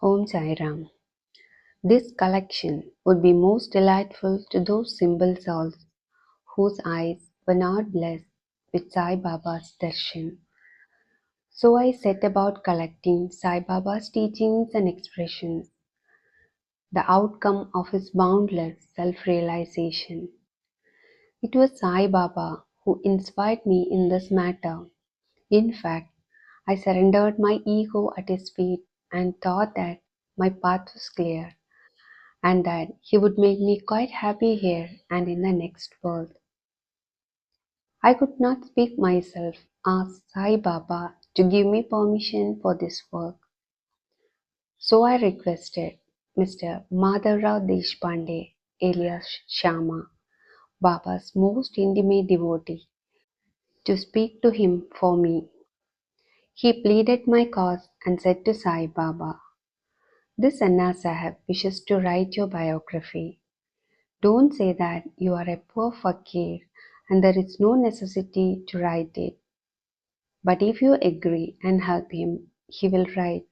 Om Sai Ram. This collection would be most delightful to those simple souls whose eyes were not blessed with Sai Baba's darshan. So I set about collecting Sai Baba's teachings and expressions, the outcome of his boundless self-realization. It was Sai Baba who inspired me in this matter. In fact, I surrendered my ego at his feet and thought that my path was clear, and that he would make me quite happy here and in the next world. I could not speak myself, asked Sai Baba to give me permission for this work. So I requested Mr. Madhavrao Deshpande, alias Shama, Baba's most intimate devotee, to speak to him for me. He pleaded my cause and said to Sai Baba, "This Anna Sahib wishes to write your biography. Don't say that you are a poor fakir and there is no necessity to write it. But if you agree and help him, he will write,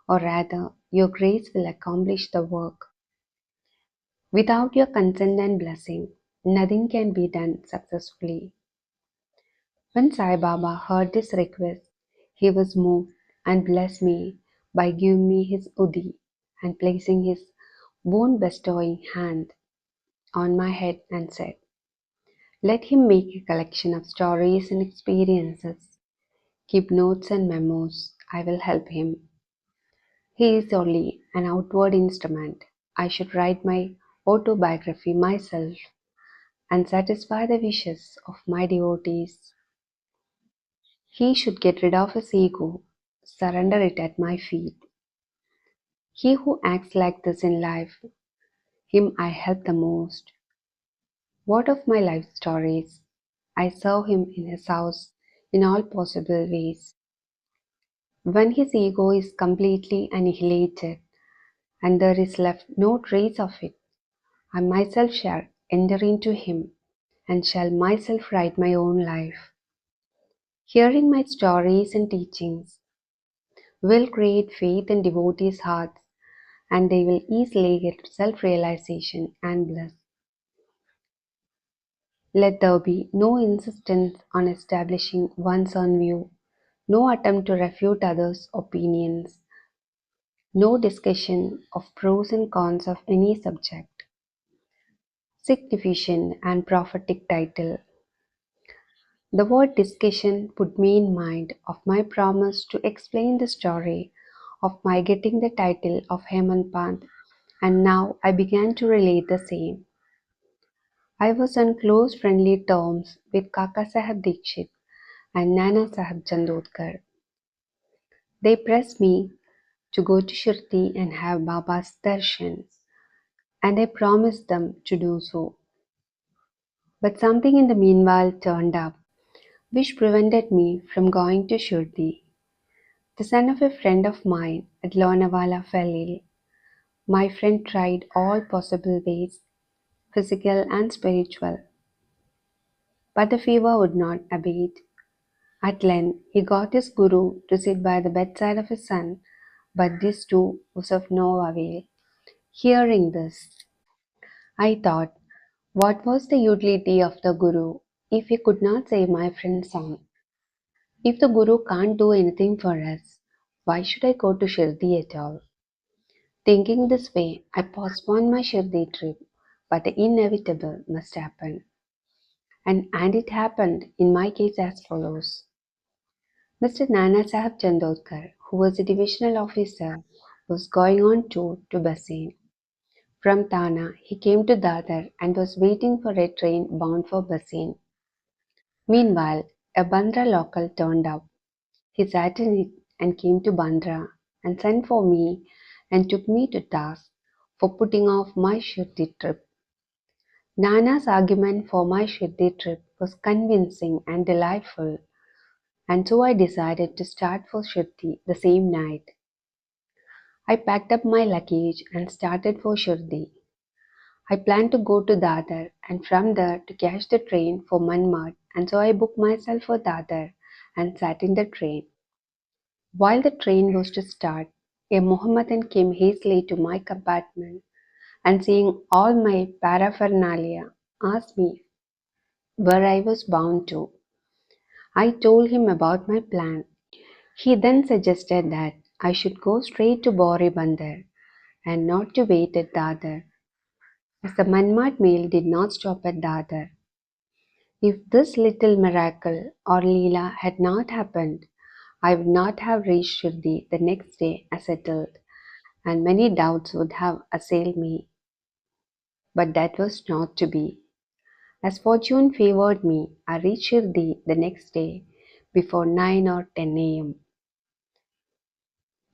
or rather, your grace will accomplish the work. Without your consent and blessing, nothing can be done successfully." When Sai Baba heard this request, he was moved and blessed me by giving me his Udi and placing his bone bestowing hand on my head and said, "Let him make a collection of stories and experiences. Keep notes and memos. I will help him. He is only an outward instrument. I should write my autobiography myself and satisfy the wishes of my devotees. He should get rid of his ego, surrender it at my feet. He who acts like this in life, him I help the most. What of my life stories? I serve him in his house in all possible ways. When his ego is completely annihilated and there is left no trace of it, I myself shall enter into him and shall myself write my own life. Hearing my stories and teachings will create faith in devotees' hearts, and they will easily get self-realization and bliss. Let there be no insistence on establishing one's own view, no attempt to refute others' opinions, no discussion of pros and cons of any subject. Significant and prophetic title. The word discussion put me in mind of my promise to explain the story of my getting the title of Hemanpant, and now I began to relate the same. I was on close friendly terms with Kaka Sahib Dikshit and Nana Sahib Chandodkar. They pressed me to go to Shirdi and have Baba's darshan, and I promised them to do so. But something in the meanwhile turned up, which prevented me from going to Shirdi. The son of a friend of mine at Lonavala fell ill. My friend tried all possible ways, physical and spiritual, but the fever would not abate. At length he got his guru to sit by the bedside of his son, but this too was of no avail. Hearing this, I thought, what was the utility of the guru if he could not save my friend's son? If the guru can't do anything for us, why should I go to Shirdi at all? Thinking this way, I postponed my Shirdi trip, but the inevitable must happen. And it happened in my case as follows. Mr. Nana Sahib Chandodkar, who was a divisional officer, was going on tour to Bassein. From Thana, he came to Dadar and was waiting for a train bound for Bassein. Meanwhile, a Bandra local turned up. He sat in it and came to Bandra and sent for me and took me to task for putting off my Shirdi trip. Nana's argument for my Shirdi trip was convincing and delightful, and so I decided to start for Shirdi the same night. I packed up my luggage and started for Shirdi. I planned to go to Dadar and from there to catch the train for Manmad, and so I booked myself for Dadar and sat in the train. While the train was to start, A Mohammedan came hastily to my compartment and, seeing all my paraphernalia, asked me where I was bound to. I told him about my plan. He then suggested that I should go straight to Bori Bandar and not to wait at Dadar, as the Manmad mail did not stop at Dadar. If this little miracle or Leela had not happened, I would not have reached Shirdi the next day as settled, and many doubts would have assailed me. But that was not to be. As fortune favored me, I reached Shirdi the next day before 9 or 10 a.m.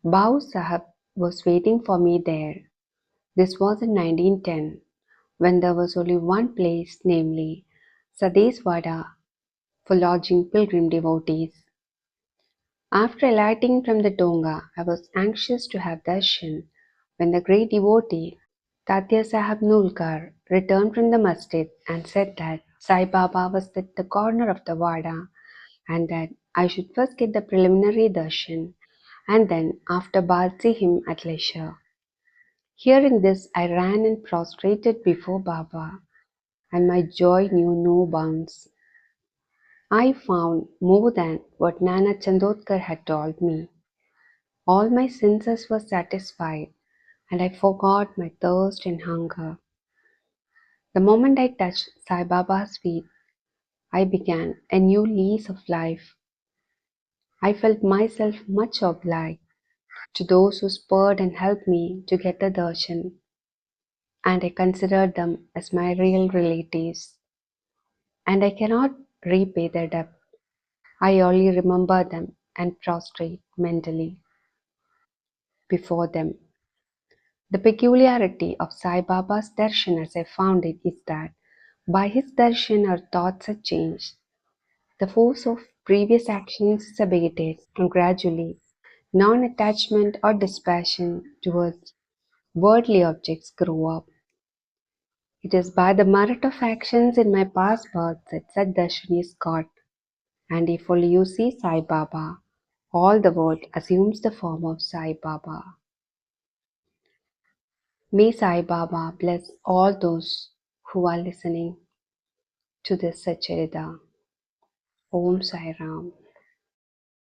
Bau Sahib was waiting for me there. This was in 1910, when there was only one place, namely Sadeswada, for lodging pilgrim devotees. After alighting from the donga, I was anxious to have darshan when the great devotee Tatya Sahib Nulkar returned from the masjid and said that Sai Baba was at the corner of the Wada and that I should first get the preliminary darshan and then after bath see him at leisure. Hearing this, I ran and prostrated before Baba, and my joy knew no bounds. I found more than what Nana Chandotkar had told me. All my senses were satisfied, and I forgot my thirst and hunger. The moment I touched Sai Baba's feet, I began a new lease of life. I felt myself much obliged to those who spurred and helped me to get the darshan, and I considered them as my real relatives, and I cannot repay their debt. I only remember them and prostrate mentally before them. The peculiarity of Sai Baba's darshan as I found it is that by his darshan our thoughts are changed, the force of previous actions is abated, and gradually non-attachment or dispassion towards worldly objects grow up. It is by the merit of actions in my past births that such darshan is got, and if only you see Sai Baba, all the world assumes the form of Sai Baba. May Sai Baba bless all those who are listening to this Satcharita. Om Sai Ram.